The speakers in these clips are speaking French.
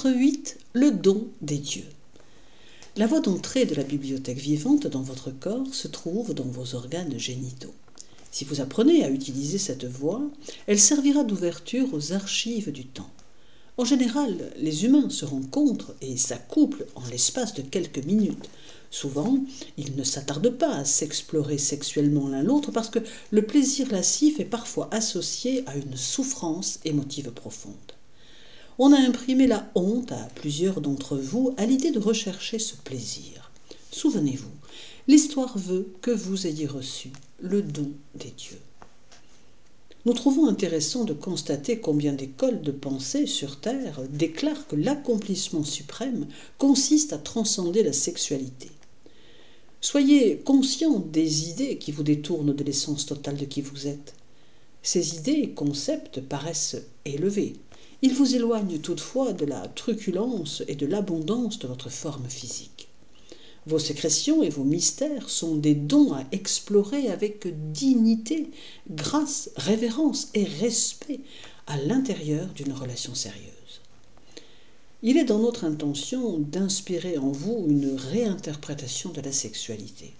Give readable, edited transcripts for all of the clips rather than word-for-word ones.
Chapitre 8. Le don des dieux. La voie d'entrée de la bibliothèque vivante dans votre corps se trouve dans vos organes génitaux. Si vous apprenez à utiliser cette voie, elle servira d'ouverture aux archives du temps. En général, les humains se rencontrent et s'accouplent en l'espace de quelques minutes. Souvent, ils ne s'attardent pas à s'explorer sexuellement l'un l'autre parce que le plaisir lascif est parfois associé à une souffrance émotive profonde. On a imprimé la honte à plusieurs d'entre vous à l'idée de rechercher ce plaisir. Souvenez-vous, l'histoire veut que vous ayez reçu le don des dieux. Nous trouvons intéressant de constater combien d'écoles de pensée sur Terre déclarent que l'accomplissement suprême consiste à transcender la sexualité. Soyez conscient des idées qui vous détournent de l'essence totale de qui vous êtes. Ces idées et concepts paraissent élevés. Ils vous éloignent toutefois de la truculence et de l'abondance de votre forme physique. Vos sécrétions et vos mystères sont des dons à explorer avec dignité, grâce, révérence et respect à l'intérieur d'une relation sérieuse. Il est dans notre intention d'inspirer en vous une réinterprétation de la sexualité.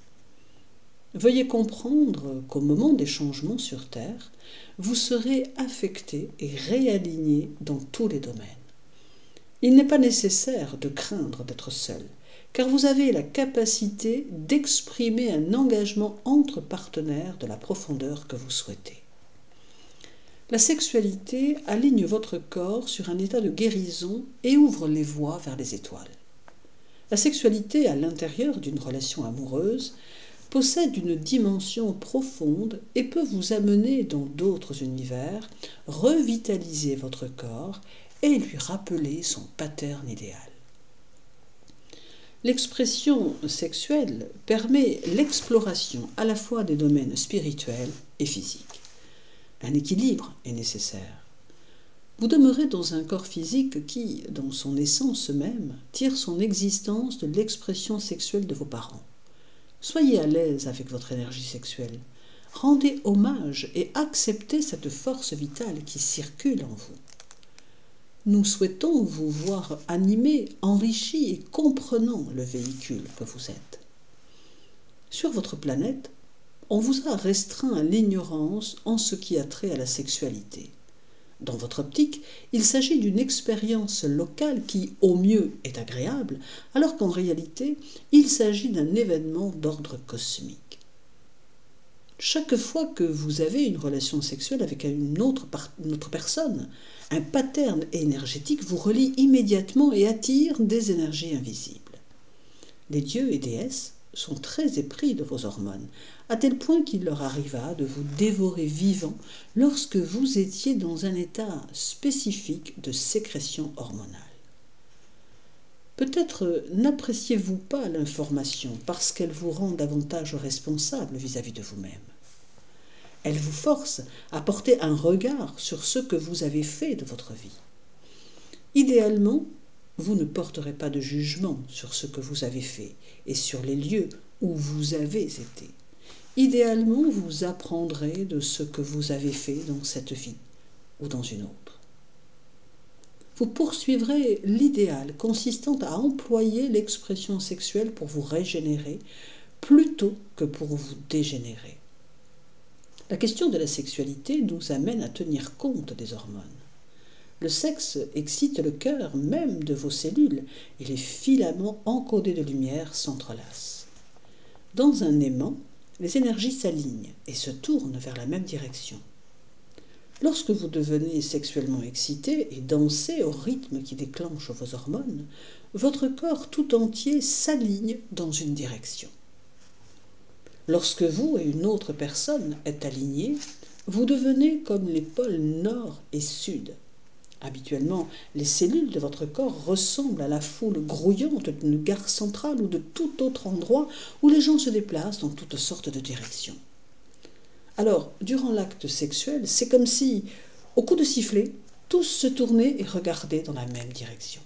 Veuillez comprendre qu'au moment des changements sur Terre, vous serez affecté et réaligné dans tous les domaines. Il n'est pas nécessaire de craindre d'être seul, car vous avez la capacité d'exprimer un engagement entre partenaires de la profondeur que vous souhaitez. La sexualité aligne votre corps sur un état de guérison et ouvre les voies vers les étoiles. La sexualité à l'intérieur d'une relation amoureuse possède une dimension profonde et peut vous amener dans d'autres univers, revitaliser votre corps et lui rappeler son pattern idéal. L'expression sexuelle permet l'exploration à la fois des domaines spirituels et physiques. Un équilibre est nécessaire. Vous demeurez dans un corps physique qui, dans son essence même, tire son existence de l'expression sexuelle de vos parents. Soyez à l'aise avec votre énergie sexuelle. Rendez hommage et acceptez cette force vitale qui circule en vous. Nous souhaitons vous voir animé, enrichi et comprenant le véhicule que vous êtes. Sur votre planète, on vous a restreint à l'ignorance en ce qui a trait à la sexualité. Dans votre optique, il s'agit d'une expérience locale qui, au mieux, est agréable, alors qu'en réalité, il s'agit d'un événement d'ordre cosmique. Chaque fois que vous avez une relation sexuelle avec une autre personne, un pattern énergétique vous relie immédiatement et attire des énergies invisibles. Les dieux et déesses sont très épris de vos hormones, à tel point qu'il leur arriva de vous dévorer vivant lorsque vous étiez dans un état spécifique de sécrétion hormonale. Peut-être n'appréciez-vous pas l'information parce qu'elle vous rend davantage responsable vis-à-vis de vous-même. Elle vous force à porter un regard sur ce que vous avez fait de votre vie. Idéalement, vous ne porterez pas de jugement sur ce que vous avez fait et sur les lieux où vous avez été. Idéalement, vous apprendrez de ce que vous avez fait dans cette vie ou dans une autre. Vous poursuivrez l'idéal consistant à employer l'expression sexuelle pour vous régénérer plutôt que pour vous dégénérer. La question de la sexualité nous amène à tenir compte des hormones. Le sexe excite le cœur même de vos cellules et les filaments encodés de lumière s'entrelacent. Dans un aimant, les énergies s'alignent et se tournent vers la même direction. Lorsque vous devenez sexuellement excité et dansez au rythme qui déclenche vos hormones, votre corps tout entier s'aligne dans une direction. Lorsque vous et une autre personne êtes alignés, vous devenez comme les pôles nord et sud. Habituellement, les cellules de votre corps ressemblent à la foule grouillante d'une gare centrale ou de tout autre endroit où les gens se déplacent dans toutes sortes de directions. Alors, durant l'acte sexuel, c'est comme si, au coup de sifflet, tous se tournaient et regardaient dans la même direction.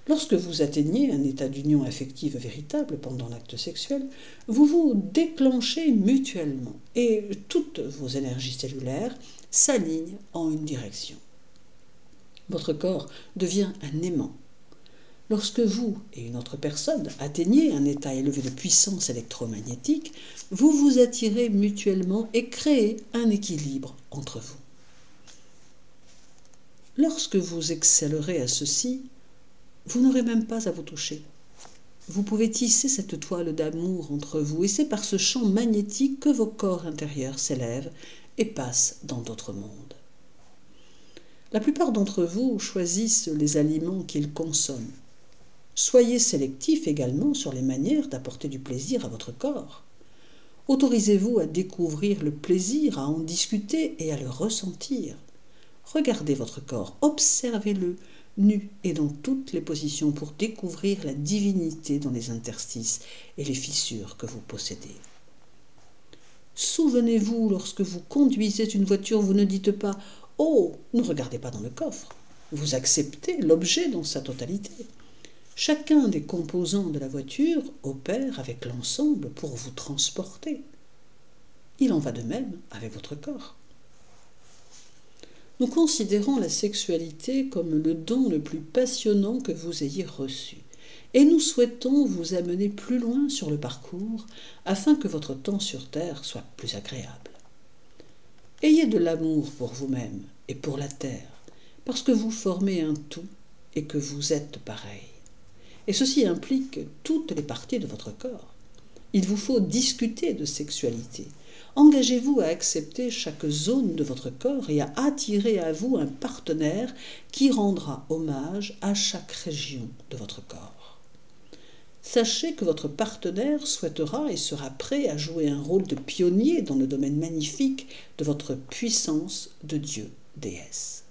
Lorsque vous atteignez un état d'union affective véritable pendant l'acte sexuel, vous vous déclenchez mutuellement et toutes vos énergies cellulaires s'alignent en une direction. Votre corps devient un aimant. Lorsque vous et une autre personne atteignez un état élevé de puissance électromagnétique, vous vous attirez mutuellement et créez un équilibre entre vous. Lorsque vous excellerez à ceci, vous n'aurez même pas à vous toucher. Vous pouvez tisser cette toile d'amour entre vous et c'est par ce champ magnétique que vos corps intérieurs s'élèvent et passent dans d'autres mondes. La plupart d'entre vous choisissent les aliments qu'ils consomment. Soyez sélectif également sur les manières d'apporter du plaisir à votre corps. Autorisez-vous à découvrir le plaisir, à en discuter et à le ressentir. Regardez votre corps, observez-le, nu et dans toutes les positions pour découvrir la divinité dans les interstices et les fissures que vous possédez. Souvenez-vous, lorsque vous conduisez une voiture, vous ne dites pas « Oh, ne regardez pas dans le coffre ». Vous acceptez l'objet dans sa totalité. Chacun des composants de la voiture opère avec l'ensemble pour vous transporter. Il en va de même avec votre corps. Nous considérons la sexualité comme le don le plus passionnant que vous ayez reçu. Et nous souhaitons vous amener plus loin sur le parcours afin que votre temps sur Terre soit plus agréable. Ayez de l'amour pour vous-même et pour la Terre, parce que vous formez un tout et que vous êtes pareil. Et ceci implique toutes les parties de votre corps. Il vous faut discuter de sexualité. Engagez-vous à accepter chaque zone de votre corps et à attirer à vous un partenaire qui rendra hommage à chaque région de votre corps. Sachez que votre partenaire souhaitera et sera prêt à jouer un rôle de pionnier dans le domaine magnifique de votre puissance de Dieu, déesse.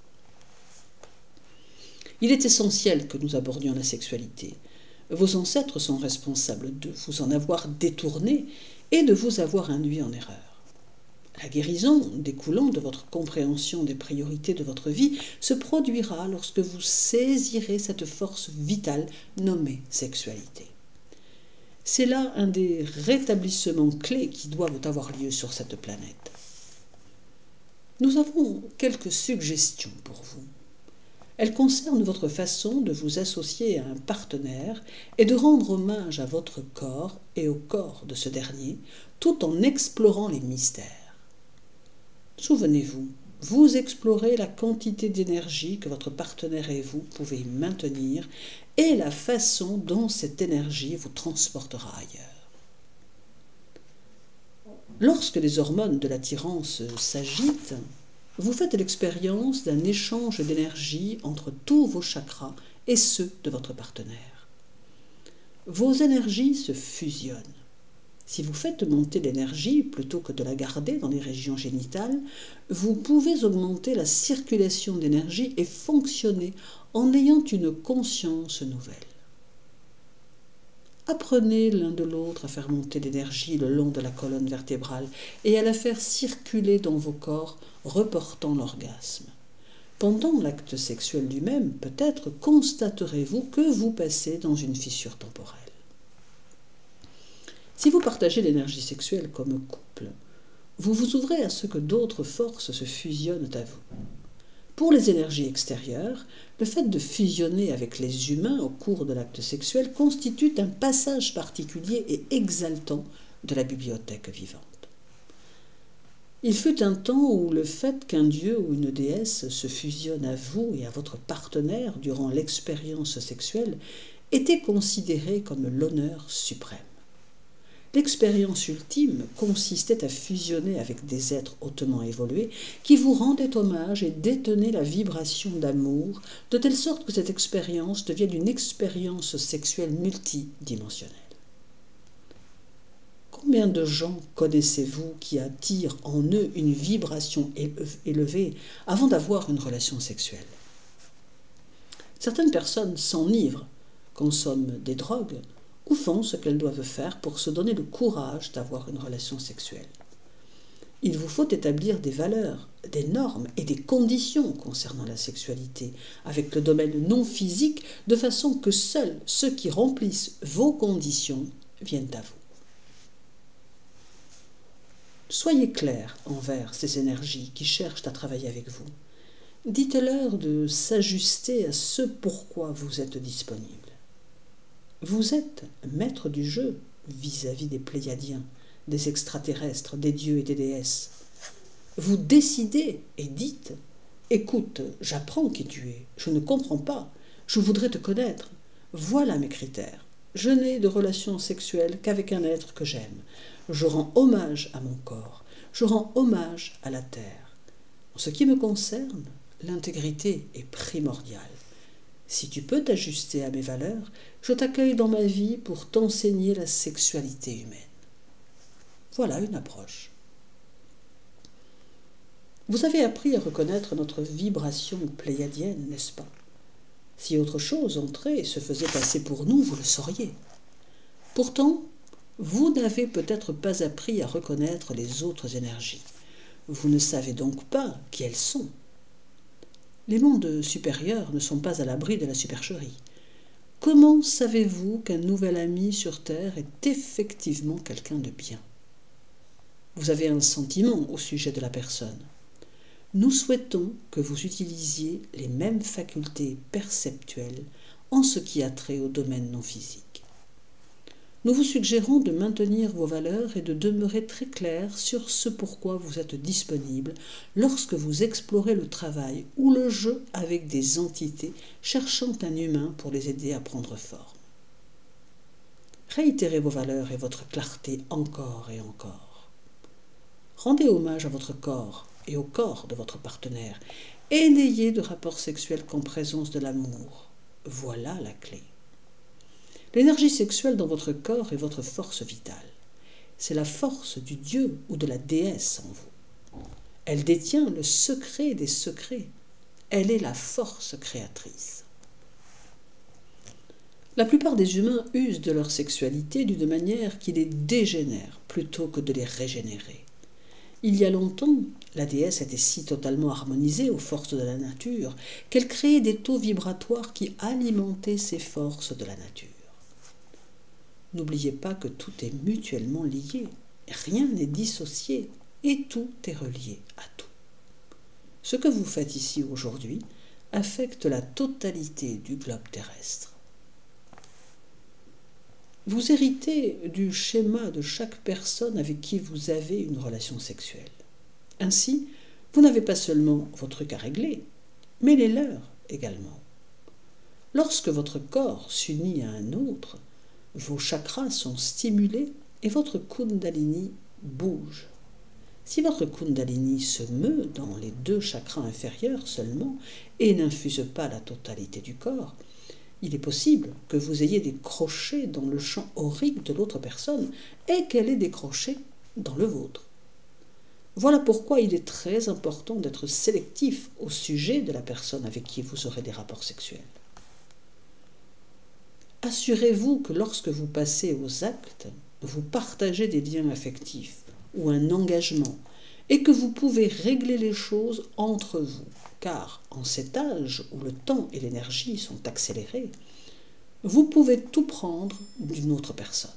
Il est essentiel que nous abordions la sexualité. Vos ancêtres sont responsables de vous en avoir détourné et de vous avoir induit en erreur. La guérison découlant de votre compréhension des priorités de votre vie se produira lorsque vous saisirez cette force vitale nommée sexualité. C'est là un des rétablissements clés qui doivent avoir lieu sur cette planète. Nous avons quelques suggestions pour vous. Elles concernent votre façon de vous associer à un partenaire et de rendre hommage à votre corps et au corps de ce dernier, tout en explorant les mystères. Souvenez-vous, vous explorez la quantité d'énergie que votre partenaire et vous pouvez maintenir et la façon dont cette énergie vous transportera ailleurs. Lorsque les hormones de l'attirance s'agitent, vous faites l'expérience d'un échange d'énergie entre tous vos chakras et ceux de votre partenaire. Vos énergies se fusionnent. Si vous faites monter l'énergie plutôt que de la garder dans les régions génitales, vous pouvez augmenter la circulation d'énergie et fonctionner en ayant une conscience nouvelle. Apprenez l'un de l'autre à faire monter l'énergie le long de la colonne vertébrale et à la faire circuler dans vos corps, reportant l'orgasme. Pendant l'acte sexuel lui-même, peut-être constaterez-vous que vous passez dans une fissure temporelle. Si vous partagez l'énergie sexuelle comme couple, vous vous ouvrez à ce que d'autres forces se fusionnent à vous. Pour les énergies extérieures, le fait de fusionner avec les humains au cours de l'acte sexuel constitue un passage particulier et exaltant de la bibliothèque vivante. Il fut un temps où le fait qu'un dieu ou une déesse se fusionne à vous et à votre partenaire durant l'expérience sexuelle était considéré comme l'honneur suprême. L'expérience ultime consistait à fusionner avec des êtres hautement évolués qui vous rendaient hommage et détenaient la vibration d'amour, de telle sorte que cette expérience devienne une expérience sexuelle multidimensionnelle. Combien de gens connaissez-vous qui attirent en eux une vibration élevée avant d'avoir une relation sexuelle ? Certaines personnes s'enivrent, consomment des drogues, ou font ce qu'elles doivent faire pour se donner le courage d'avoir une relation sexuelle. Il vous faut établir des valeurs, des normes et des conditions concernant la sexualité, avec le domaine non physique, de façon que seuls ceux qui remplissent vos conditions viennent à vous. Soyez clair envers ces énergies qui cherchent à travailler avec vous. Dites-leur de s'ajuster à ce pourquoi vous êtes disponible. Vous êtes maître du jeu vis-à-vis des Pléiadiens, des extraterrestres, des dieux et des déesses. Vous décidez et dites « Écoute, j'apprends qui tu es, je ne comprends pas, je voudrais te connaître. Voilà mes critères. Je n'ai de relation sexuelle qu'avec un être que j'aime. Je rends hommage à mon corps, je rends hommage à la terre. En ce qui me concerne, l'intégrité est primordiale. Si tu peux t'ajuster à mes valeurs, je t'accueille dans ma vie pour t'enseigner la sexualité humaine. » Voilà une approche. Vous avez appris à reconnaître notre vibration pléiadienne, n'est-ce pas? Si autre chose entrait et se faisait passer pour nous, vous le sauriez. Pourtant, vous n'avez peut-être pas appris à reconnaître les autres énergies. Vous ne savez donc pas qui elles sont. Les mondes supérieurs ne sont pas à l'abri de la supercherie. Comment savez-vous qu'un nouvel ami sur Terre est effectivement quelqu'un de bien? Vous avez un sentiment au sujet de la personne. Nous souhaitons que vous utilisiez les mêmes facultés perceptuelles en ce qui a trait au domaine non physique. Nous vous suggérons de maintenir vos valeurs et de demeurer très clair sur ce pourquoi vous êtes disponible lorsque vous explorez le travail ou le jeu avec des entités cherchant un humain pour les aider à prendre forme. Réitérez vos valeurs et votre clarté encore et encore. Rendez hommage à votre corps et au corps de votre partenaire et n'ayez de rapport sexuel qu'en présence de l'amour. Voilà la clé. L'énergie sexuelle dans votre corps est votre force vitale. C'est la force du dieu ou de la déesse en vous. Elle détient le secret des secrets. Elle est la force créatrice. La plupart des humains usent de leur sexualité d'une manière qui les dégénère plutôt que de les régénérer. Il y a longtemps, la déesse était si totalement harmonisée aux forces de la nature qu'elle créait des taux vibratoires qui alimentaient ces forces de la nature. N'oubliez pas que tout est mutuellement lié, rien n'est dissocié et tout est relié à tout. Ce que vous faites ici aujourd'hui affecte la totalité du globe terrestre. Vous héritez du schéma de chaque personne avec qui vous avez une relation sexuelle. Ainsi, vous n'avez pas seulement vos trucs à régler, mais les leurs également. Lorsque votre corps s'unit à un autre, vos chakras sont stimulés et votre kundalini bouge. Si votre kundalini se meut dans les 2 chakras inférieurs seulement et n'infuse pas la totalité du corps, il est possible que vous ayez des crochets dans le champ aurique de l'autre personne et qu'elle ait des crochets dans le vôtre. Voilà pourquoi il est très important d'être sélectif au sujet de la personne avec qui vous aurez des rapports sexuels. Assurez-vous que lorsque vous passez aux actes, vous partagez des liens affectifs ou un engagement et que vous pouvez régler les choses entre vous. Car en cet âge où le temps et l'énergie sont accélérés, vous pouvez tout prendre d'une autre personne.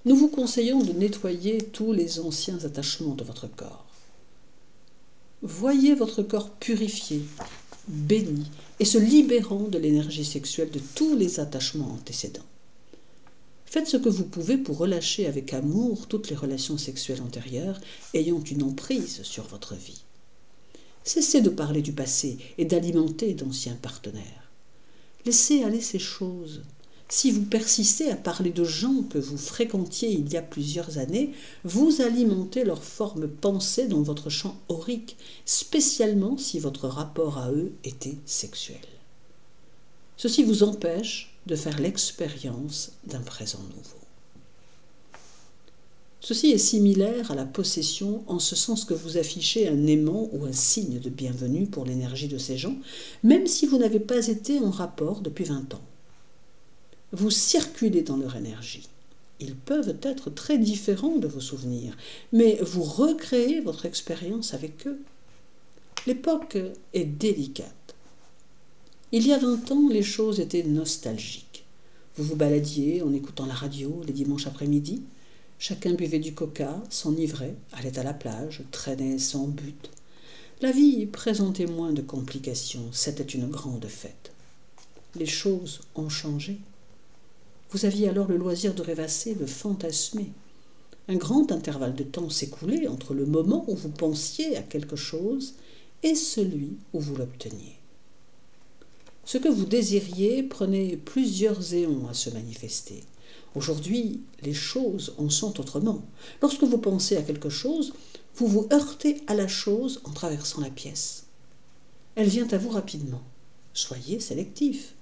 Nous vous conseillons de nettoyer tous les anciens attachements de votre corps. Voyez votre corps purifié, béni et se libérant de l'énergie sexuelle de tous les attachements antécédents. Faites ce que vous pouvez pour relâcher avec amour toutes les relations sexuelles antérieures ayant une emprise sur votre vie. Cessez de parler du passé et d'alimenter d'anciens partenaires. Laissez aller ces choses. Si vous persistez à parler de gens que vous fréquentiez il y a plusieurs années, vous alimentez leur forme pensée dans votre champ aurique, spécialement si votre rapport à eux était sexuel. Ceci vous empêche de faire l'expérience d'un présent nouveau. Ceci est similaire à la possession en ce sens que vous affichez un aimant ou un signe de bienvenue pour l'énergie de ces gens, même si vous n'avez pas été en rapport depuis 20 ans. Vous circulez dans leur énergie. Ils peuvent être très différents de vos souvenirs, mais vous recréez votre expérience avec eux. L'époque est délicate. Il y a 20 ans, les choses étaient nostalgiques. Vous vous baladiez en écoutant la radio les dimanches après-midi. Chacun buvait du coca, s'enivrait, allait à la plage, traînait sans but. La vie présentait moins de complications, c'était une grande fête. Les choses ont changé. Vous aviez alors le loisir de rêvasser, de fantasmer. Un grand intervalle de temps s'écoulait entre le moment où vous pensiez à quelque chose et celui où vous l'obteniez. Ce que vous désiriez prenait plusieurs éons à se manifester. Aujourd'hui, les choses en sont autrement. Lorsque vous pensez à quelque chose, vous vous heurtez à la chose en traversant la pièce. Elle vient à vous rapidement. Soyez sélectif.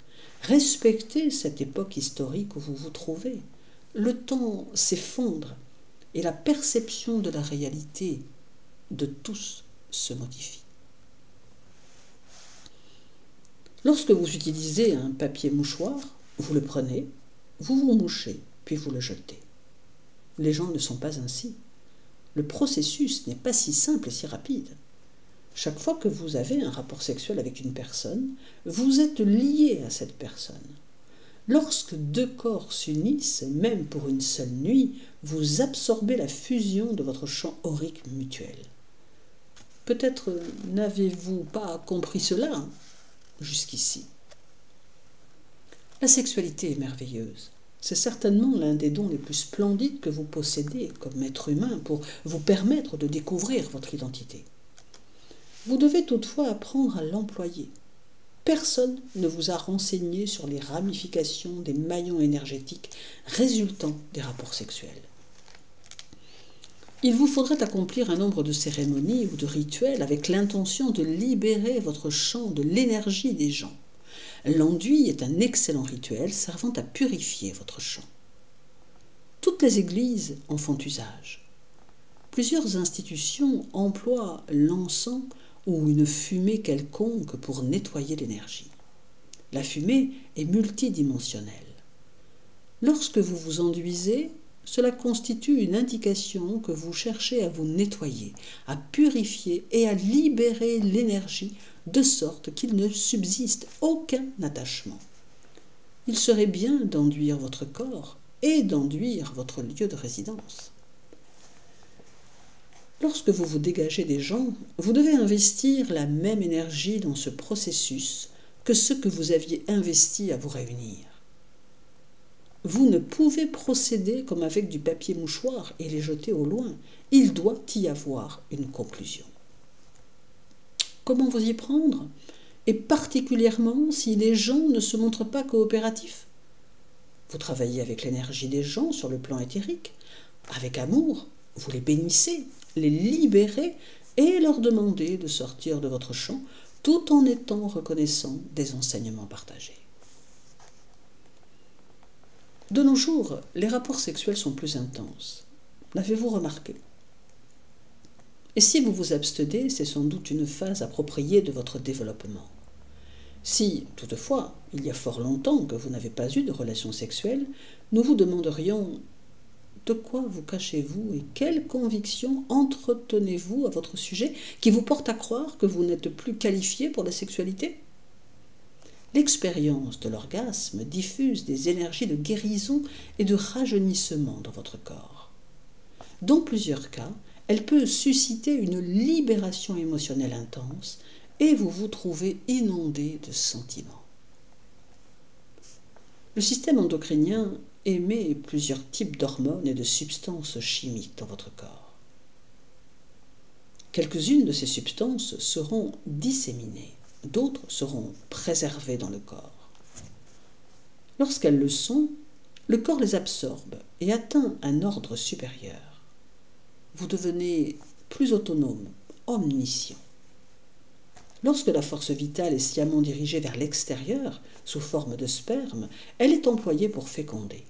Respectez cette époque historique où vous vous trouvez. Le temps s'effondre et la perception de la réalité de tous se modifie. Lorsque vous utilisez un papier mouchoir, vous le prenez, vous vous mouchez, puis vous le jetez. Les gens ne sont pas ainsi. Le processus n'est pas si simple et si rapide. Chaque fois que vous avez un rapport sexuel avec une personne, vous êtes lié à cette personne. Lorsque deux corps s'unissent, même pour une seule nuit, vous absorbez la fusion de votre champ aurique mutuel. Peut-être n'avez-vous pas compris cela jusqu'ici. La sexualité est merveilleuse. C'est certainement l'un des dons les plus splendides que vous possédez comme être humain pour vous permettre de découvrir votre identité. Vous devez toutefois apprendre à l'employer. Personne ne vous a renseigné sur les ramifications des maillons énergétiques résultant des rapports sexuels. Il vous faudrait accomplir un nombre de cérémonies ou de rituels avec l'intention de libérer votre champ de l'énergie des gens. L'enduit est un excellent rituel servant à purifier votre champ. Toutes les églises en font usage. Plusieurs institutions emploient l'encens ou une fumée quelconque pour nettoyer l'énergie. La fumée est multidimensionnelle. Lorsque vous vous enduisez, cela constitue une indication que vous cherchez à vous nettoyer, à purifier et à libérer l'énergie de sorte qu'il ne subsiste aucun attachement. Il serait bien d'enduire votre corps et d'enduire votre lieu de résidence. Lorsque vous vous dégagez des gens, vous devez investir la même énergie dans ce processus que ce que vous aviez investi à vous réunir. Vous ne pouvez procéder comme avec du papier mouchoir et les jeter au loin. Il doit y avoir une conclusion. Comment vous y prendre? Et particulièrement si les gens ne se montrent pas coopératifs. Vous travaillez avec l'énergie des gens sur le plan éthérique. Avec amour, vous les bénissez, les libérez et leur demandez de sortir de votre champ tout en étant reconnaissant des enseignements partagés. De nos jours, les rapports sexuels sont plus intenses. L'avez-vous remarqué? Et si vous vous abstenez, c'est sans doute une phase appropriée de votre développement. Si, toutefois, il y a fort longtemps que vous n'avez pas eu de relations sexuelles, nous vous demanderions de quoi vous cachez-vous et quelles convictions entretenez-vous à votre sujet qui vous portent à croire que vous n'êtes plus qualifié pour la sexualité? L'expérience de l'orgasme diffuse des énergies de guérison et de rajeunissement dans votre corps. Dans plusieurs cas, elle peut susciter une libération émotionnelle intense et vous vous trouvez inondé de sentiments. Le système endocrinien émet plusieurs types d'hormones et de substances chimiques dans votre corps. Quelques-unes de ces substances seront disséminées, d'autres seront préservées dans le corps. Lorsqu'elles le sont, le corps les absorbe et atteint un ordre supérieur. Vous devenez plus autonome, omniscient. Lorsque la force vitale est sciemment dirigée vers l'extérieur, sous forme de sperme, elle est employée pour féconder.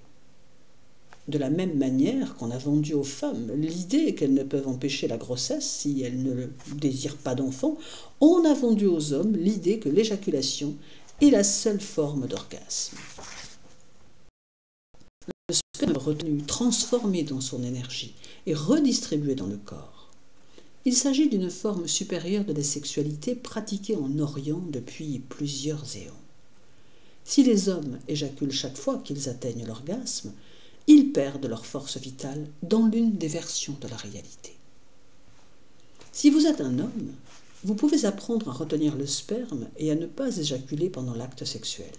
De la même manière qu'on a vendu aux femmes l'idée qu'elles ne peuvent empêcher la grossesse si elles ne désirent pas d'enfant, on a vendu aux hommes l'idée que l'éjaculation est la seule forme d'orgasme. Le sperme retenu, transformé dans son énergie et redistribué dans le corps. Il s'agit d'une forme supérieure de la sexualité pratiquée en Orient depuis plusieurs éons. Si les hommes éjaculent chaque fois qu'ils atteignent l'orgasme, ils perdent leur force vitale dans l'une des versions de la réalité. Si vous êtes un homme, Vous pouvez apprendre à retenir le sperme et à ne pas éjaculer pendant l'acte sexuel.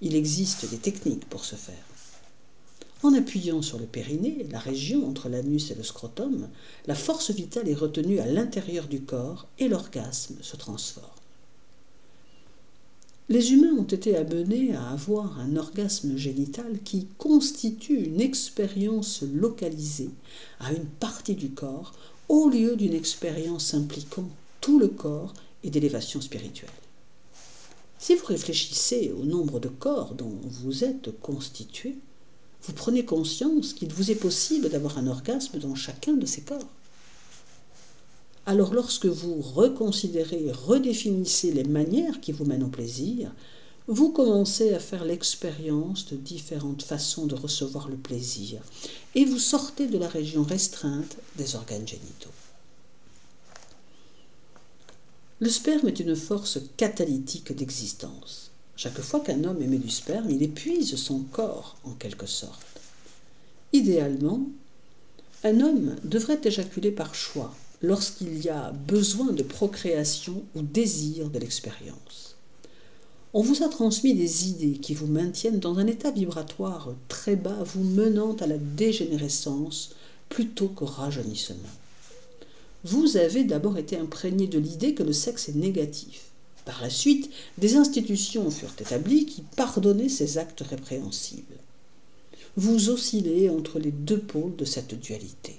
Il existe des techniques pour ce faire. En appuyant sur le périnée, la région entre l'anus et le scrotum, la force vitale est retenue à l'intérieur du corps et l'orgasme se transforme. Les humains ont été amenés à avoir un orgasme génital qui constitue une expérience localisée à une partie du corps au lieu d'une expérience impliquant tout le corps et d'élévation spirituelle. Si vous réfléchissez au nombre de corps dont vous êtes constitué, vous prenez conscience qu'il vous est possible d'avoir un orgasme dans chacun de ces corps. Alors lorsque vous reconsidérez et redéfinissez les manières qui vous mènent au plaisir, vous commencez à faire l'expérience de différentes façons de recevoir le plaisir et vous sortez de la région restreinte des organes génitaux. Le sperme est une force catalytique d'existence. Chaque fois qu'un homme émet du sperme, il épuise son corps en quelque sorte. Idéalement, un homme devrait éjaculer par choix lorsqu'il y a besoin de procréation ou désir de l'expérience. On vous a transmis des idées qui vous maintiennent dans un état vibratoire très bas, vous menant à la dégénérescence plutôt qu'au rajeunissement. Vous avez d'abord été imprégné de l'idée que le sexe est négatif. Par la suite, des institutions furent établies qui pardonnaient ces actes répréhensibles. Vous oscillez entre les deux pôles de cette dualité.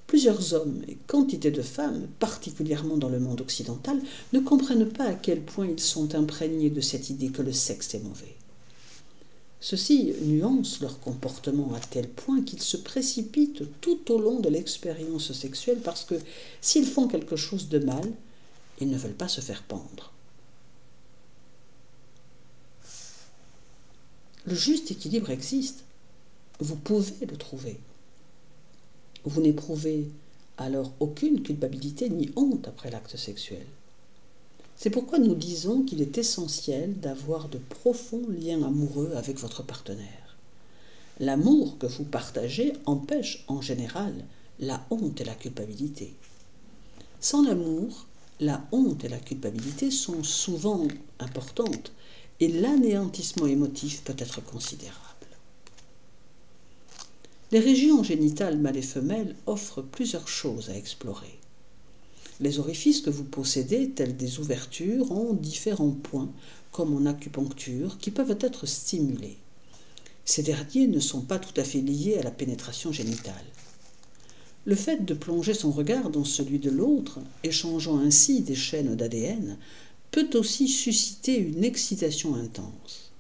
Plusieurs hommes et quantité de femmes, particulièrement dans le monde occidental, ne comprennent pas à quel point ils sont imprégnés de cette idée que le sexe est mauvais. Ceux-ci nuancent leur comportement à tel point qu'ils se précipitent tout au long de l'expérience sexuelle parce que s'ils font quelque chose de mal, ils ne veulent pas se faire pendre. Le juste équilibre existe. Vous pouvez le trouver. Vous n'éprouvez alors aucune culpabilité ni honte après l'acte sexuel. C'est pourquoi nous disons qu'il est essentiel d'avoir de profonds liens amoureux avec votre partenaire. L'amour que vous partagez empêche en général la honte et la culpabilité. Sans l'amour, la honte et la culpabilité sont souvent importantes et l'anéantissement émotif peut être considérable. Les régions génitales mâles et femelles offrent plusieurs choses à explorer. Les orifices que vous possédez, tels des ouvertures, ont différents points, comme en acupuncture, qui peuvent être stimulés. Ces derniers ne sont pas tout à fait liés à la pénétration génitale. Le fait de plonger son regard dans celui de l'autre, échangeant ainsi des chaînes d'ADN, peut aussi susciter une excitation intense.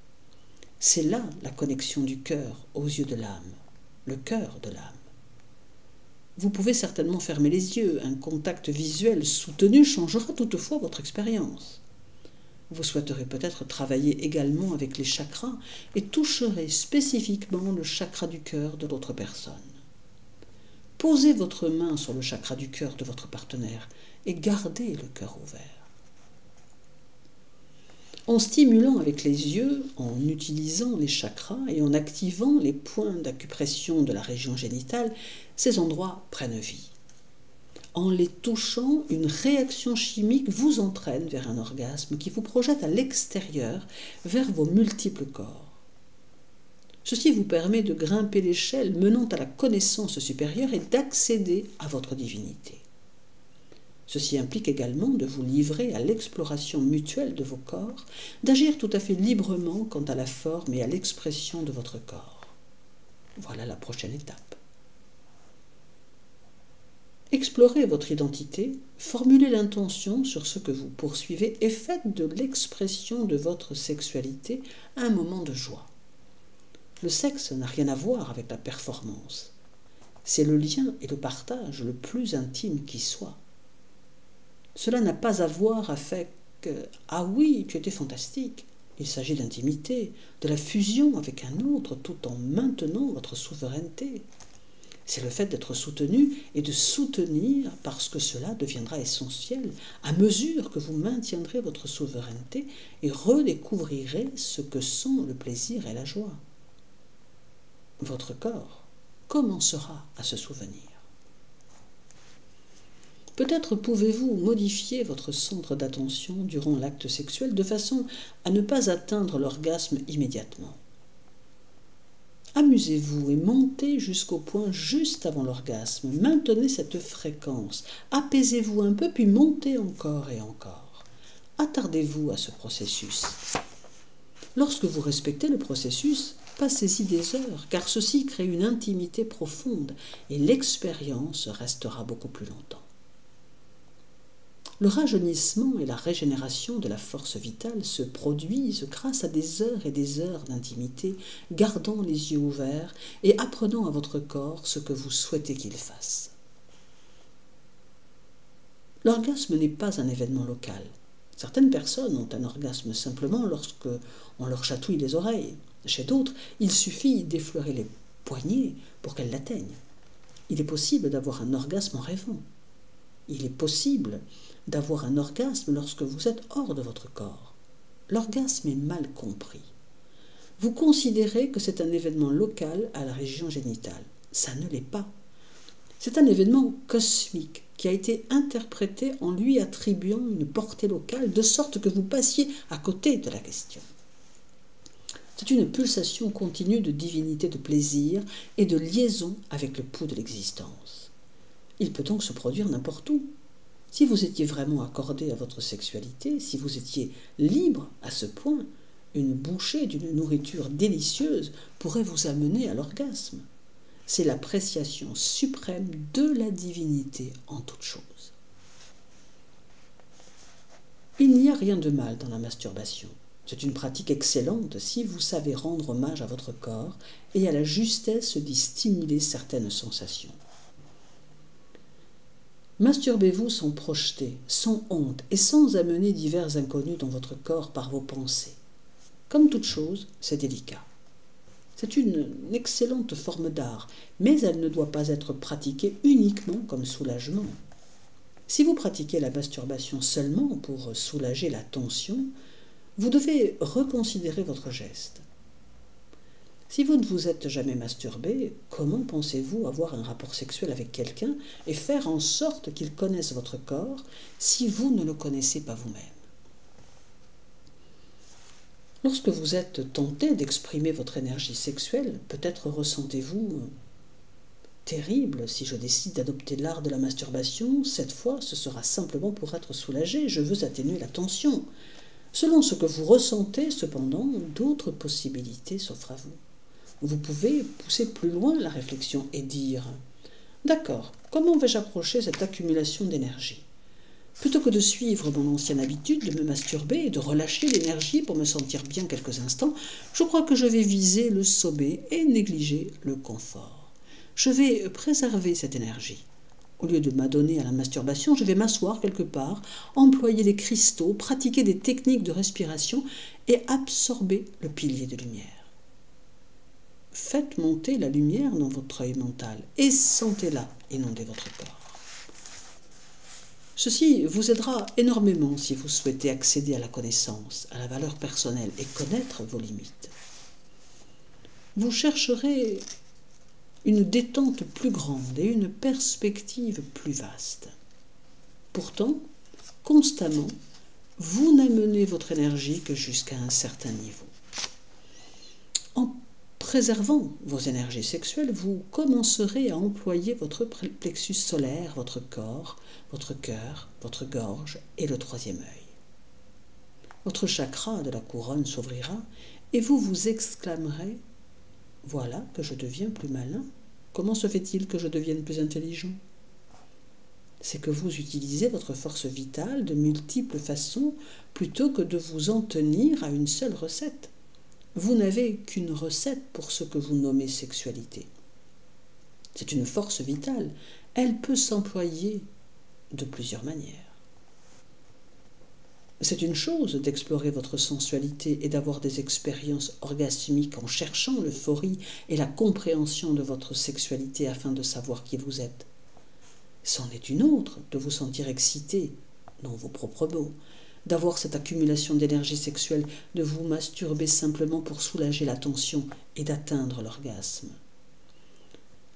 C'est là la connexion du cœur aux yeux de l'âme, le cœur de l'âme. Vous pouvez certainement fermer les yeux, un contact visuel soutenu changera toutefois votre expérience. Vous souhaiterez peut-être travailler également avec les chakras et toucherez spécifiquement le chakra du cœur de l'autre personne. Posez votre main sur le chakra du cœur de votre partenaire et gardez le cœur ouvert. En stimulant avec les yeux, en utilisant les chakras et en activant les points d'acupression de la région génitale, ces endroits prennent vie. En les touchant, une réaction chimique vous entraîne vers un orgasme qui vous projette à l'extérieur, vers vos multiples corps. Ceci vous permet de grimper l'échelle menant à la connaissance supérieure et d'accéder à votre divinité. Ceci implique également de vous livrer à l'exploration mutuelle de vos corps, d'agir tout à fait librement quant à la forme et à l'expression de votre corps. Voilà la prochaine étape. Explorez votre identité, formulez l'intention sur ce que vous poursuivez et faites de l'expression de votre sexualité un moment de joie. Le sexe n'a rien à voir avec la performance. C'est le lien et le partage le plus intime qui soit. Cela n'a pas à voir avec « Ah oui, tu étais fantastique ». Il s'agit d'intimité, de la fusion avec un autre tout en maintenant votre souveraineté. C'est le fait d'être soutenu et de soutenir parce que cela deviendra essentiel à mesure que vous maintiendrez votre souveraineté et redécouvrirez ce que sont le plaisir et la joie. Votre corps commencera à se souvenir. Peut-être pouvez-vous modifier votre centre d'attention durant l'acte sexuel de façon à ne pas atteindre l'orgasme immédiatement. Amusez-vous et montez jusqu'au point juste avant l'orgasme. Maintenez cette fréquence. Apaisez-vous un peu, puis montez encore et encore. Attardez-vous à ce processus. Lorsque vous respectez le processus, passez-y des heures, car ceci crée une intimité profonde et l'expérience restera beaucoup plus longtemps. Le rajeunissement et la régénération de la force vitale se produisent grâce à des heures et des heures d'intimité, gardant les yeux ouverts et apprenant à votre corps ce que vous souhaitez qu'il fasse. L'orgasme n'est pas un événement local. Certaines personnes ont un orgasme simplement lorsque on leur chatouille les oreilles. Chez d'autres, il suffit d'effleurer les poignets pour qu'elles l'atteignent. Il est possible d'avoir un orgasme en rêvant. Il est possible d'avoir un orgasme lorsque vous êtes hors de votre corps. L'orgasme est mal compris. Vous considérez que c'est un événement local à la région génitale. Ça ne l'est pas. C'est un événement cosmique qui a été interprété en lui attribuant une portée locale de sorte que vous passiez à côté de la question. C'est une pulsation continue de divinité, de plaisir et de liaison avec le pouls de l'existence. Il peut donc se produire n'importe où. Si vous étiez vraiment accordé à votre sexualité, si vous étiez libre à ce point, une bouchée d'une nourriture délicieuse pourrait vous amener à l'orgasme. C'est l'appréciation suprême de la divinité en toute chose. Il n'y a rien de mal dans la masturbation. C'est une pratique excellente si vous savez rendre hommage à votre corps et à la justesse d'y stimuler certaines sensations. Masturbez-vous sans projeter, sans honte et sans amener divers inconnus dans votre corps par vos pensées. Comme toute chose, c'est délicat. C'est une excellente forme d'art, mais elle ne doit pas être pratiquée uniquement comme soulagement. Si vous pratiquez la masturbation seulement pour soulager la tension, vous devez reconsidérer votre geste. Si vous ne vous êtes jamais masturbé, comment pensez-vous avoir un rapport sexuel avec quelqu'un et faire en sorte qu'il connaisse votre corps si vous ne le connaissez pas vous-même? Lorsque vous êtes tenté d'exprimer votre énergie sexuelle, peut-être ressentez-vous terrible, si je décide d'adopter l'art de la masturbation, cette fois ce sera simplement pour être soulagé, je veux atténuer la tension. Selon ce que vous ressentez, cependant, d'autres possibilités s'offrent à vous. Vous pouvez pousser plus loin la réflexion et dire « D'accord, comment vais-je approcher cette accumulation d'énergie ? Plutôt que de suivre mon ancienne habitude de me masturber et de relâcher l'énergie pour me sentir bien quelques instants, je crois que je vais viser le sommet et négliger le confort. Je vais préserver cette énergie. Au lieu de m'adonner à la masturbation, je vais m'asseoir quelque part, employer les cristaux, pratiquer des techniques de respiration et absorber le pilier de lumière. Faites monter la lumière dans votre œil mental et sentez-la inonder votre corps. Ceci vous aidera énormément si vous souhaitez accéder à la connaissance, à la valeur personnelle et connaître vos limites. Vous chercherez une détente plus grande et une perspective plus vaste. Pourtant, constamment, vous n'amenez votre énergie que jusqu'à un certain niveau. En préservant vos énergies sexuelles, vous commencerez à employer votre plexus solaire, votre corps, votre cœur, votre gorge et le troisième œil. Votre chakra de la couronne s'ouvrira et vous vous exclamerez « Voilà que je deviens plus malin. Comment se fait-il que je devienne plus intelligent ?» C'est que vous utilisez votre force vitale de multiples façons plutôt que de vous en tenir à une seule recette. Vous n'avez qu'une recette pour ce que vous nommez sexualité. C'est une force vitale. Elle peut s'employer de plusieurs manières. C'est une chose d'explorer votre sensualité et d'avoir des expériences orgasmiques en cherchant l'euphorie et la compréhension de votre sexualité afin de savoir qui vous êtes. C'en est une autre de vous sentir excité dans vos propres mots, d'avoir cette accumulation d'énergie sexuelle, de vous masturber simplement pour soulager la tension et d'atteindre l'orgasme.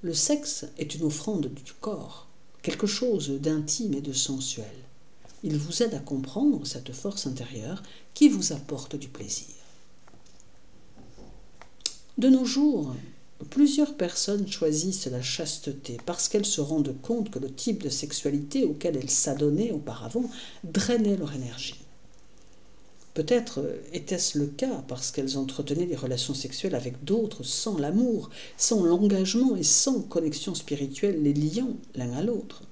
Le sexe est une offrande du corps, quelque chose d'intime et de sensuel. Il vous aide à comprendre cette force intérieure qui vous apporte du plaisir. De nos jours, plusieurs personnes choisissent la chasteté parce qu'elles se rendent compte que le type de sexualité auquel elles s'adonnaient auparavant drainait leur énergie. Peut-être était-ce le cas parce qu'elles entretenaient des relations sexuelles avec d'autres sans l'amour, sans l'engagement et sans connexion spirituelle les liant l'un à l'autre.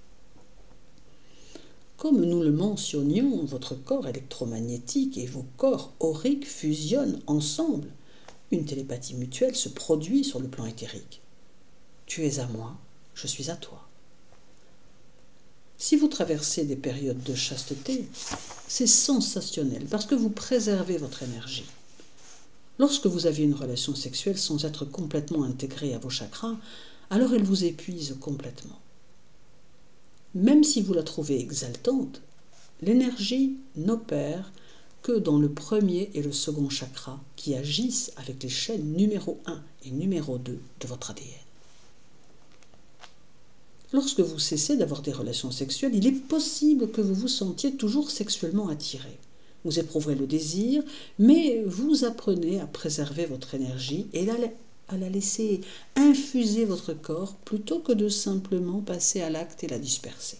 Comme nous le mentionnions, votre corps électromagnétique et vos corps auriques fusionnent ensemble. Une télépathie mutuelle se produit sur le plan éthérique. Tu es à moi, je suis à toi. Si vous traversez des périodes de chasteté, c'est sensationnel parce que vous préservez votre énergie. Lorsque vous avez une relation sexuelle sans être complètement intégrée à vos chakras, alors elle vous épuise complètement. Même si vous la trouvez exaltante, l'énergie n'opère que dans le premier et le second chakra qui agissent avec les chaînes numéro 1 et numéro 2 de votre ADN. Lorsque vous cessez d'avoir des relations sexuelles, il est possible que vous vous sentiez toujours sexuellement attiré. Vous éprouverez le désir, mais vous apprenez à préserver votre énergie et à la laisser infuser votre corps plutôt que de simplement passer à l'acte et la disperser.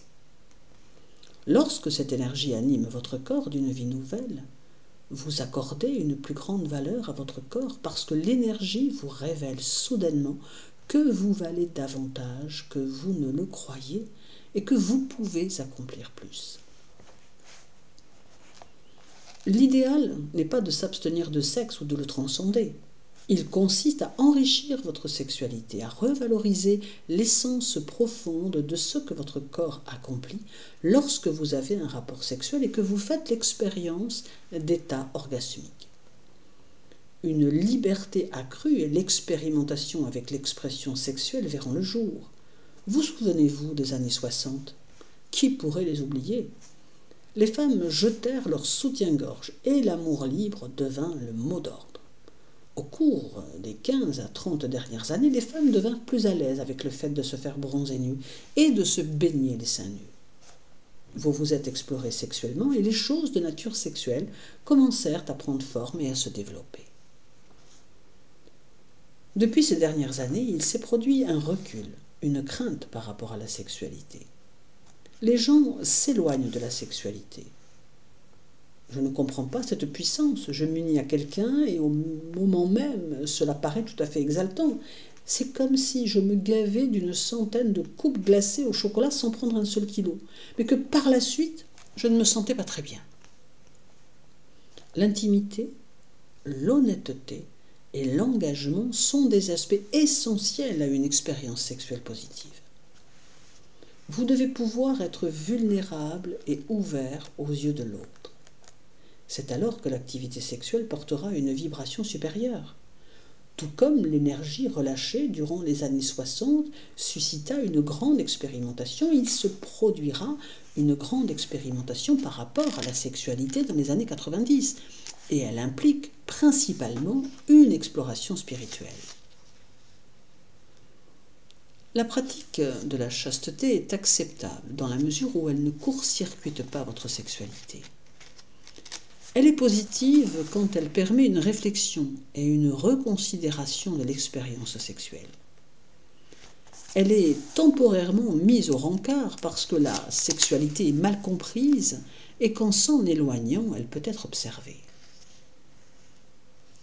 Lorsque cette énergie anime votre corps d'une vie nouvelle, vous accordez une plus grande valeur à votre corps parce que l'énergie vous révèle soudainement que vous valez davantage que vous ne le croyez et que vous pouvez accomplir plus. L'idéal n'est pas de s'abstenir de sexe ou de le transcender. Il consiste à enrichir votre sexualité, à revaloriser l'essence profonde de ce que votre corps accomplit lorsque vous avez un rapport sexuel et que vous faites l'expérience d'état orgasmique. Une liberté accrue et l'expérimentation avec l'expression sexuelle verront le jour. Vous souvenez-vous des années 60 ? Qui pourrait les oublier ? Les femmes jetèrent leur soutien-gorge et l'amour libre devint le mot d'ordre. Au cours des 15 à 30 dernières années, les femmes devinrent plus à l'aise avec le fait de se faire bronzer nues et de se baigner les seins nus. Vous vous êtes exploré sexuellement et les choses de nature sexuelle commencèrent à prendre forme et à se développer. Depuis ces dernières années, il s'est produit un recul, une crainte par rapport à la sexualité. Les gens s'éloignent de la sexualité. Je ne comprends pas cette puissance. Je m'unis à quelqu'un et au moment même, cela paraît tout à fait exaltant. C'est comme si je me gavais d'une centaine de coupes glacées au chocolat sans prendre un seul kilo, mais que par la suite, je ne me sentais pas très bien. L'intimité, l'honnêteté et l'engagement sont des aspects essentiels à une expérience sexuelle positive. Vous devez pouvoir être vulnérable et ouvert aux yeux de l'autre. C'est alors que l'activité sexuelle portera une vibration supérieure. Tout comme l'énergie relâchée durant les années 60 suscita une grande expérimentation, il se produira une grande expérimentation par rapport à la sexualité dans les années 90, et elle implique principalement une exploration spirituelle. La pratique de la chasteté est acceptable dans la mesure où elle ne court-circuite pas votre sexualité. Elle est positive quand elle permet une réflexion et une reconsidération de l'expérience sexuelle. Elle est temporairement mise au rencard parce que la sexualité est mal comprise et qu'en s'en éloignant, elle peut être observée.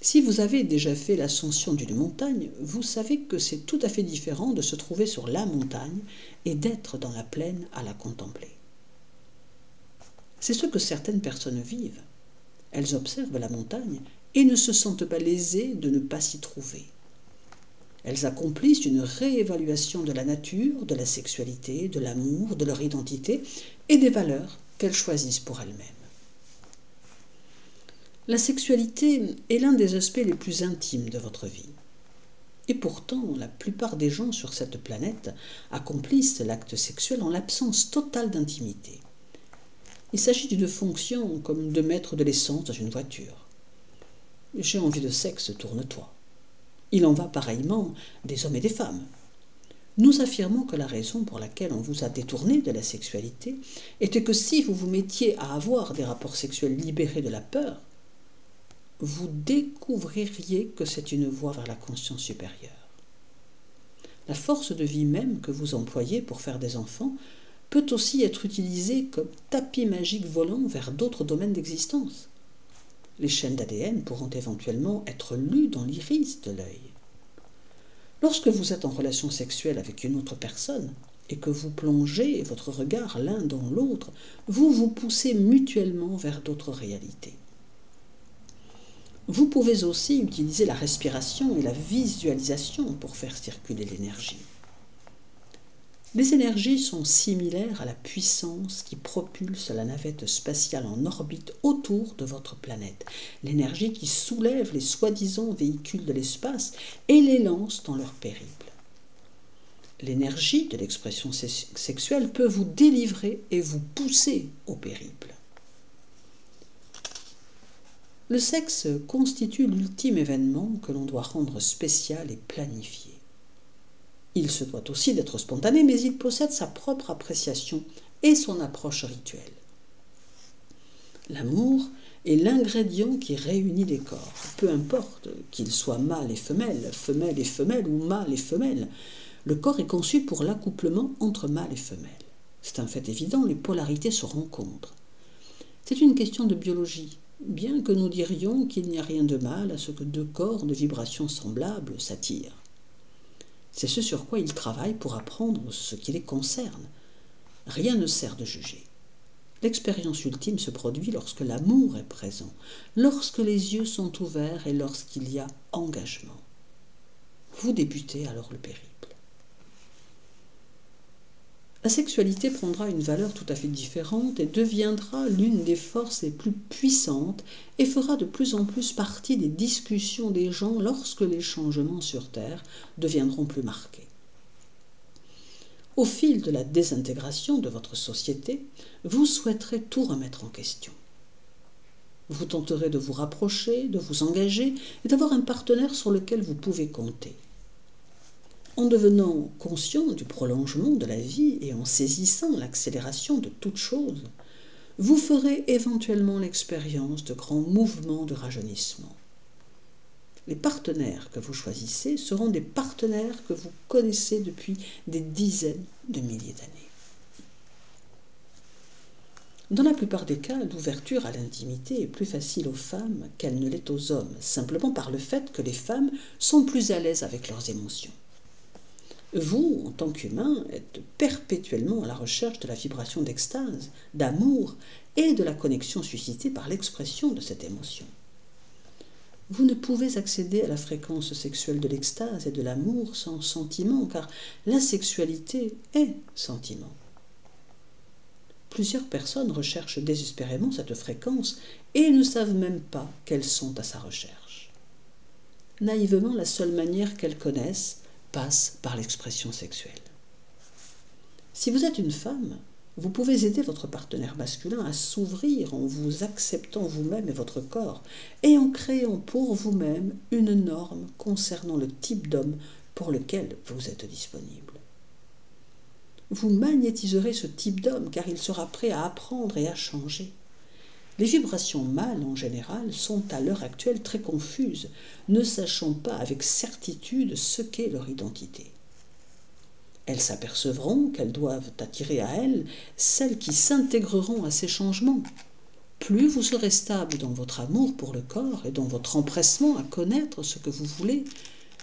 Si vous avez déjà fait l'ascension d'une montagne, vous savez que c'est tout à fait différent de se trouver sur la montagne et d'être dans la plaine à la contempler. C'est ce que certaines personnes vivent. Elles observent la montagne et ne se sentent pas lésées de ne pas s'y trouver. Elles accomplissent une réévaluation de la nature, de la sexualité, de l'amour, de leur identité et des valeurs qu'elles choisissent pour elles-mêmes. La sexualité est l'un des aspects les plus intimes de votre vie. Et pourtant, la plupart des gens sur cette planète accomplissent l'acte sexuel en l'absence totale d'intimité. Il s'agit d'une fonction comme de mettre de l'essence dans une voiture. J'ai envie de sexe, tourne-toi. Il en va pareillement des hommes et des femmes. Nous affirmons que la raison pour laquelle on vous a détourné de la sexualité était que si vous vous mettiez à avoir des rapports sexuels libérés de la peur, vous découvririez que c'est une voie vers la conscience supérieure. La force de vie même que vous employez pour faire des enfants peut aussi être utilisée comme tapis magique volant vers d'autres domaines d'existence. Les chaînes d'ADN pourront éventuellement être lues dans l'iris de l'œil. Lorsque vous êtes en relation sexuelle avec une autre personne et que vous plongez votre regard l'un dans l'autre, vous vous poussez mutuellement vers d'autres réalités. Vous pouvez aussi utiliser la respiration et la visualisation pour faire circuler l'énergie. Les énergies sont similaires à la puissance qui propulse la navette spatiale en orbite autour de votre planète, l'énergie qui soulève les soi-disant véhicules de l'espace et les lance dans leur périple. L'énergie de l'expression sexuelle peut vous délivrer et vous pousser au périple. Le sexe constitue l'ultime événement que l'on doit rendre spécial et planifié. Il se doit aussi d'être spontané, mais il possède sa propre appréciation et son approche rituelle. L'amour est l'ingrédient qui réunit les corps, peu importe qu'ils soient mâle et femelle ou mâle et femelle. Le corps est conçu pour l'accouplement entre mâle et femelle. C'est un fait évident, les polarités se rencontrent. C'est une question de biologie, bien que nous dirions qu'il n'y a rien de mal à ce que deux corps de vibrations semblables s'attirent. C'est ce sur quoi ils travaillent pour apprendre ce qui les concerne. Rien ne sert de juger. L'expérience ultime se produit lorsque l'amour est présent, lorsque les yeux sont ouverts et lorsqu'il y a engagement. Vous débutez alors le périple. La sexualité prendra une valeur tout à fait différente et deviendra l'une des forces les plus puissantes et fera de plus en plus partie des discussions des gens lorsque les changements sur Terre deviendront plus marqués. Au fil de la désintégration de votre société, vous souhaiterez tout remettre en question. Vous tenterez de vous rapprocher, de vous engager et d'avoir un partenaire sur lequel vous pouvez compter. En devenant conscient du prolongement de la vie et en saisissant l'accélération de toute chose, vous ferez éventuellement l'expérience de grands mouvements de rajeunissement. Les partenaires que vous choisissez seront des partenaires que vous connaissez depuis des dizaines de milliers d'années. Dans la plupart des cas, l'ouverture à l'intimité est plus facile aux femmes qu'elle ne l'est aux hommes, simplement par le fait que les femmes sont plus à l'aise avec leurs émotions. Vous, en tant qu'humain, êtes perpétuellement à la recherche de la vibration d'extase, d'amour et de la connexion suscitée par l'expression de cette émotion. Vous ne pouvez accéder à la fréquence sexuelle de l'extase et de l'amour sans sentiment, car la sexualité est sentiment. Plusieurs personnes recherchent désespérément cette fréquence et ne savent même pas qu'elles sont à sa recherche. Naïvement, la seule manière qu'elles connaissent passe par l'expression sexuelle. Si vous êtes une femme, vous pouvez aider votre partenaire masculin à s'ouvrir en vous acceptant vous-même et votre corps et en créant pour vous-même une norme concernant le type d'homme pour lequel vous êtes disponible. Vous magnétiserez ce type d'homme car il sera prêt à apprendre et à changer. Les vibrations mâles en général sont à l'heure actuelle très confuses, ne sachant pas avec certitude ce qu'est leur identité. Elles s'apercevront qu'elles doivent attirer à elles celles qui s'intégreront à ces changements. Plus vous serez stable dans votre amour pour le corps et dans votre empressement à connaître ce que vous voulez,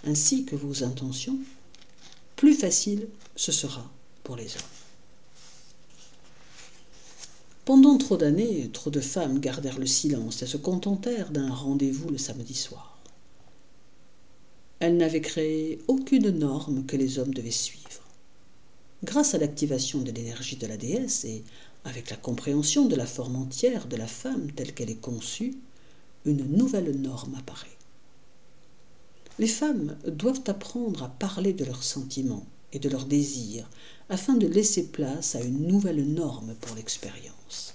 ainsi que vos intentions, plus facile ce sera pour les hommes. Pendant trop d'années, trop de femmes gardèrent le silence et se contentèrent d'un rendez-vous le samedi soir. Elles n'avaient créé aucune norme que les hommes devaient suivre. Grâce à l'activation de l'énergie de la déesse et avec la compréhension de la forme entière de la femme telle qu'elle est conçue, une nouvelle norme apparaît. Les femmes doivent apprendre à parler de leurs sentiments et de leurs désirs afin de laisser place à une nouvelle norme pour l'expérience.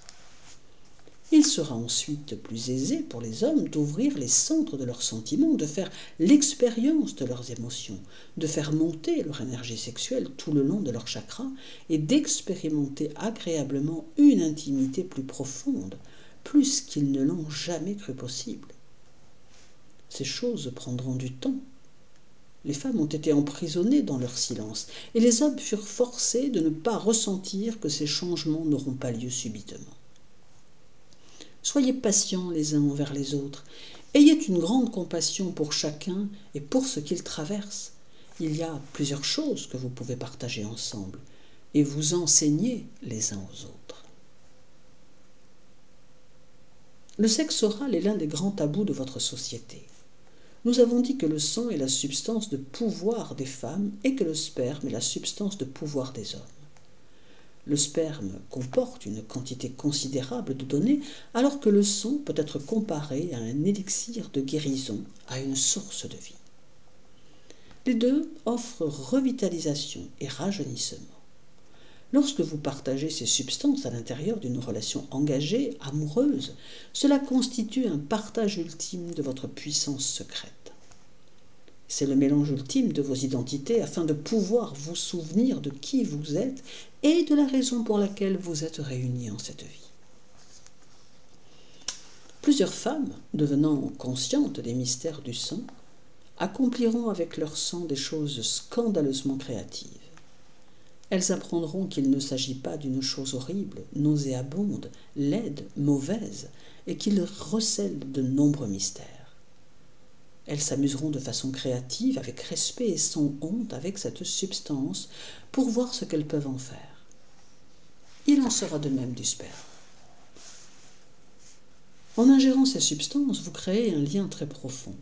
Il sera ensuite plus aisé pour les hommes d'ouvrir les centres de leurs sentiments, de faire l'expérience de leurs émotions, de faire monter leur énergie sexuelle tout le long de leur chakra et d'expérimenter agréablement une intimité plus profonde, plus qu'ils ne l'ont jamais cru possible. Ces choses prendront du temps. Les femmes ont été emprisonnées dans leur silence, et les hommes furent forcés de ne pas ressentir que ces changements n'auront pas lieu subitement. Soyez patients les uns envers les autres. Ayez une grande compassion pour chacun et pour ce qu'il traverse. Il y a plusieurs choses que vous pouvez partager ensemble et vous enseigner les uns aux autres. Le sexe oral est l'un des grands tabous de votre société. Nous avons dit que le sang est la substance de pouvoir des femmes et que le sperme est la substance de pouvoir des hommes. Le sperme comporte une quantité considérable de données, alors que le sang peut être comparé à un élixir de guérison, à une source de vie. Les deux offrent revitalisation et rajeunissement. Lorsque vous partagez ces substances à l'intérieur d'une relation engagée, amoureuse, cela constitue un partage ultime de votre puissance secrète. C'est le mélange ultime de vos identités afin de pouvoir vous souvenir de qui vous êtes et de la raison pour laquelle vous êtes réunis en cette vie. Plusieurs femmes, devenant conscientes des mystères du sang, accompliront avec leur sang des choses scandaleusement créatives. Elles apprendront qu'il ne s'agit pas d'une chose horrible, nauséabonde, laide, mauvaise, et qu'il recèle de nombreux mystères. Elles s'amuseront de façon créative, avec respect et sans honte avec cette substance, pour voir ce qu'elles peuvent en faire. Il en sera de même du sperme. En ingérant ces substances, vous créez un lien très profond.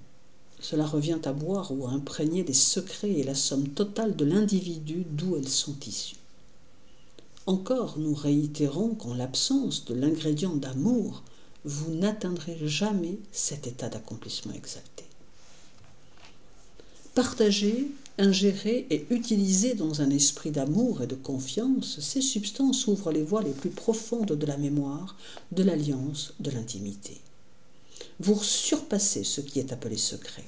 Cela revient à boire ou à imprégner les secrets et la somme totale de l'individu d'où elles sont issues. Encore, nous réitérons qu'en l'absence de l'ingrédient d'amour, vous n'atteindrez jamais cet état d'accomplissement exalté. Partager, ingérer et utiliser dans un esprit d'amour et de confiance, ces substances ouvrent les voies les plus profondes de la mémoire, de l'alliance, de l'intimité. Vous surpassez ce qui est appelé secret.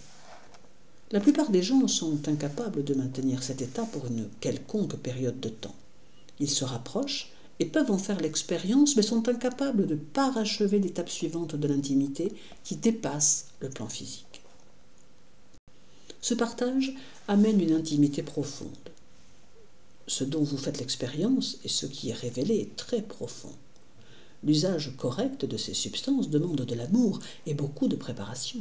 La plupart des gens sont incapables de maintenir cet état pour une quelconque période de temps. Ils se rapprochent et peuvent en faire l'expérience, mais sont incapables de parachever l'étape suivante de l'intimité qui dépasse le plan physique. Ce partage amène une intimité profonde. Ce dont vous faites l'expérience et ce qui est révélé est très profond. L'usage correct de ces substances demande de l'amour et beaucoup de préparation.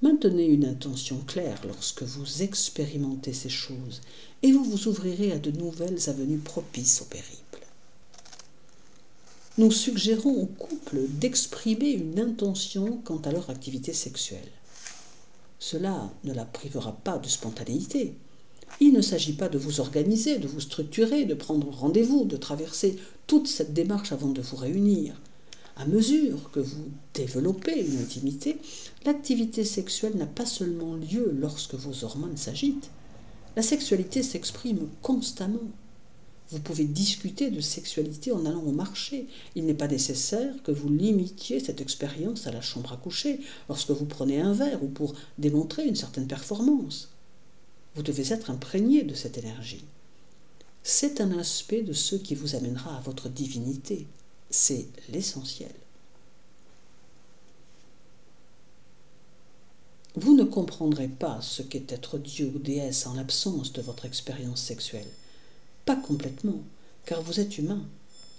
Maintenez une intention claire lorsque vous expérimentez ces choses et vous vous ouvrirez à de nouvelles avenues propices au périple. Nous suggérons aux couples d'exprimer une intention quant à leur activité sexuelle. Cela ne la privera pas de spontanéité. Il ne s'agit pas de vous organiser, de vous structurer, de prendre rendez-vous, de traverser toute cette démarche avant de vous réunir. À mesure que vous développez une intimité, l'activité sexuelle n'a pas seulement lieu lorsque vos hormones s'agitent. La sexualité s'exprime constamment. Vous pouvez discuter de sexualité en allant au marché. Il n'est pas nécessaire que vous limitiez cette expérience à la chambre à coucher, lorsque vous prenez un verre ou pour démontrer une certaine performance. Vous devez être imprégné de cette énergie. C'est un aspect de ce qui vous amènera à votre divinité. C'est l'essentiel. Vous ne comprendrez pas ce qu'est être Dieu ou déesse en l'absence de votre expérience sexuelle. Pas complètement, car vous êtes humain,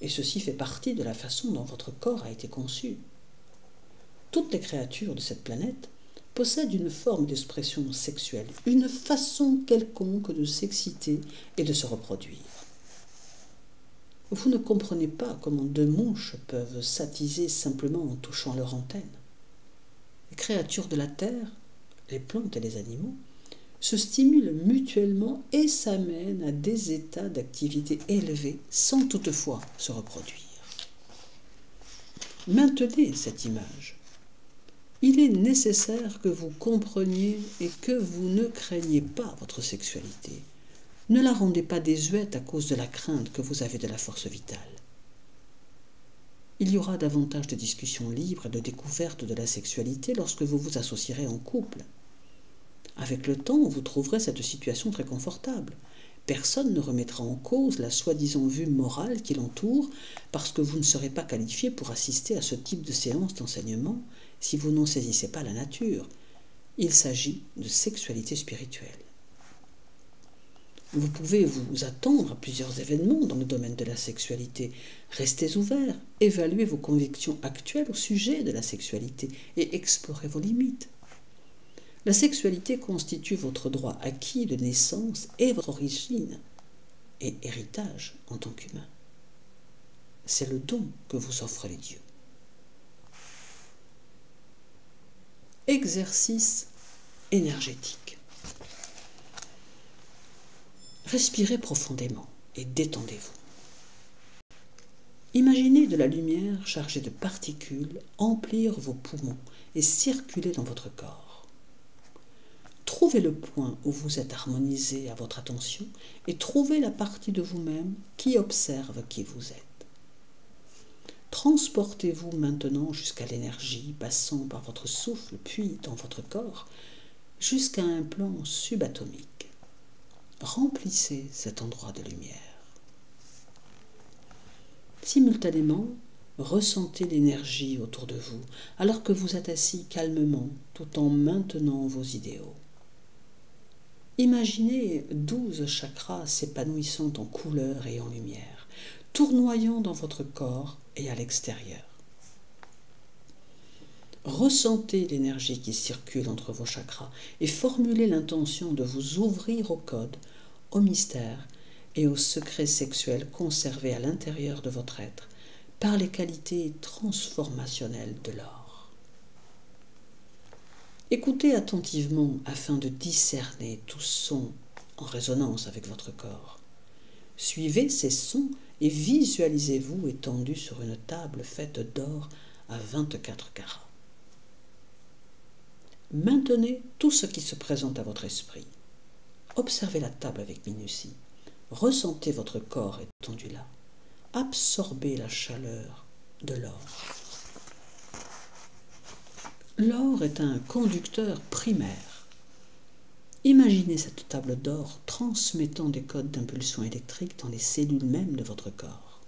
et ceci fait partie de la façon dont votre corps a été conçu. Toutes les créatures de cette planète possèdent une forme d'expression sexuelle, une façon quelconque de s'exciter et de se reproduire. Vous ne comprenez pas comment deux mouches peuvent s'attiser simplement en touchant leur antenne. Les créatures de la terre, les plantes et les animaux, se stimulent mutuellement et s'amènent à des états d'activité élevés sans toutefois se reproduire. Maintenez cette image. Il est nécessaire que vous compreniez et que vous ne craigniez pas votre sexualité. Ne la rendez pas désuète à cause de la crainte que vous avez de la force vitale. Il y aura davantage de discussions libres et de découvertes de la sexualité lorsque vous vous associerez en couple. Avec le temps, vous trouverez cette situation très confortable. Personne ne remettra en cause la soi-disant vue morale qui l'entoure parce que vous ne serez pas qualifié pour assister à ce type de séance d'enseignement si vous n'en saisissez pas la nature. Il s'agit de sexualité spirituelle. Vous pouvez vous attendre à plusieurs événements dans le domaine de la sexualité. Restez ouvert, évaluez vos convictions actuelles au sujet de la sexualité et explorez vos limites. La sexualité constitue votre droit acquis de naissance et votre origine et héritage en tant qu'humain. C'est le don que vous offrent les dieux. Exercice énergétique. Respirez profondément et détendez-vous. Imaginez de la lumière chargée de particules emplir vos poumons et circuler dans votre corps. Trouvez le point où vous êtes harmonisé à votre attention et trouvez la partie de vous-même qui observe qui vous êtes. Transportez-vous maintenant jusqu'à l'énergie passant par votre souffle puis dans votre corps jusqu'à un plan subatomique. Remplissez cet endroit de lumière. Simultanément, ressentez l'énergie autour de vous alors que vous êtes assis calmement tout en maintenant vos idéaux. Imaginez 12 chakras s'épanouissant en couleurs et en lumière, tournoyant dans votre corps et à l'extérieur. Ressentez l'énergie qui circule entre vos chakras et formulez l'intention de vous ouvrir au code, au mystère et aux secrets sexuels conservés à l'intérieur de votre être par les qualités transformationnelles de l'or. Écoutez attentivement afin de discerner tout son en résonance avec votre corps. Suivez ces sons et visualisez-vous étendu sur une table faite d'or à 24 carats. Maintenez tout ce qui se présente à votre esprit. Observez la table avec minutie. Ressentez votre corps étendu là. Absorbez la chaleur de l'or. L'or est un conducteur primaire. Imaginez cette table d'or transmettant des codes d'impulsion électrique dans les cellules mêmes de votre corps.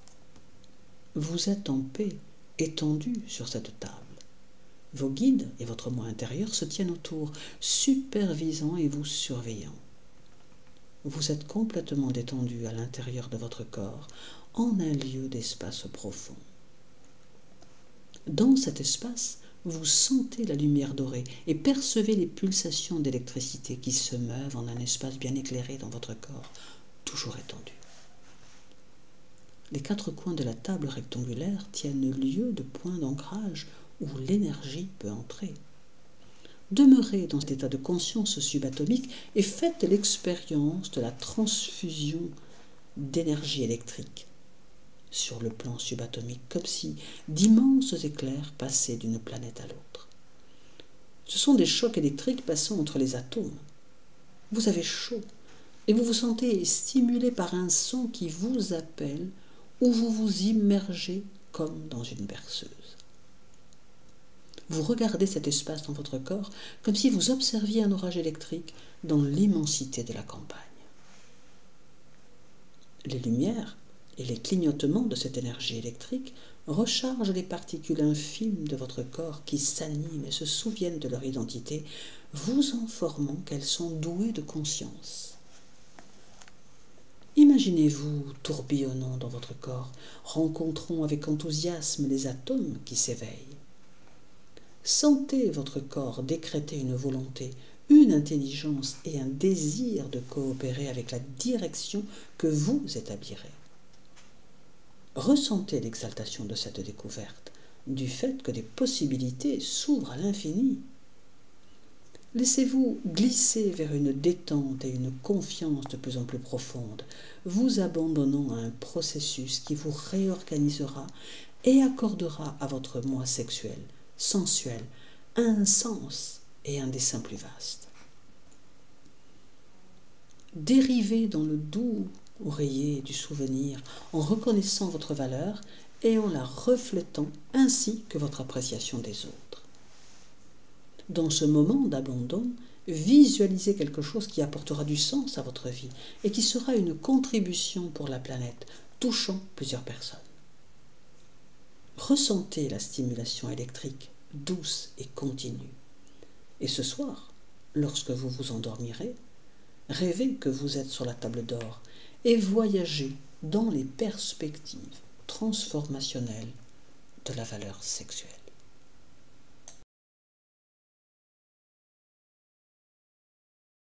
Vous êtes en paix, étendu sur cette table. Vos guides et votre moi intérieur se tiennent autour, supervisant et vous surveillant. Vous êtes complètement détendu à l'intérieur de votre corps, en un lieu d'espace profond. Dans cet espace, vous sentez la lumière dorée et percevez les pulsations d'électricité qui se meuvent en un espace bien éclairé dans votre corps, toujours étendu. Les 4 coins de la table rectangulaire tiennent lieu de points d'ancrage où l'énergie peut entrer. Demeurez dans cet état de conscience subatomique et faites l'expérience de la transfusion d'énergie électrique sur le plan subatomique, comme si d'immenses éclairs passaient d'une planète à l'autre. Ce sont des chocs électriques passant entre les atomes. Vous avez chaud et vous vous sentez stimulé par un son qui vous appelle ou vous vous immergez comme dans une berceuse. Vous regardez cet espace dans votre corps comme si vous observiez un orage électrique dans l'immensité de la campagne. Les lumières et les clignotements de cette énergie électrique rechargent les particules infimes de votre corps qui s'animent et se souviennent de leur identité, vous informant qu'elles sont douées de conscience. Imaginez-vous tourbillonnant dans votre corps, rencontrant avec enthousiasme les atomes qui s'éveillent. Sentez votre corps décréter une volonté, une intelligence et un désir de coopérer avec la direction que vous établirez. Ressentez l'exaltation de cette découverte, du fait que des possibilités s'ouvrent à l'infini. Laissez-vous glisser vers une détente et une confiance de plus en plus profonde, vous abandonnant à un processus qui vous réorganisera et accordera à votre moi sexuel, sensuel, un sens et un dessein plus vaste. Dérivez dans le doux oreiller du souvenir en reconnaissant votre valeur et en la reflétant ainsi que votre appréciation des autres. Dans ce moment d'abandon, visualisez quelque chose qui apportera du sens à votre vie et qui sera une contribution pour la planète, touchant plusieurs personnes. Ressentez la stimulation électrique, douce et continue. Et ce soir, lorsque vous vous endormirez, rêvez que vous êtes sur la table d'or et voyagez dans les perspectives transformationnelles de la valeur sexuelle.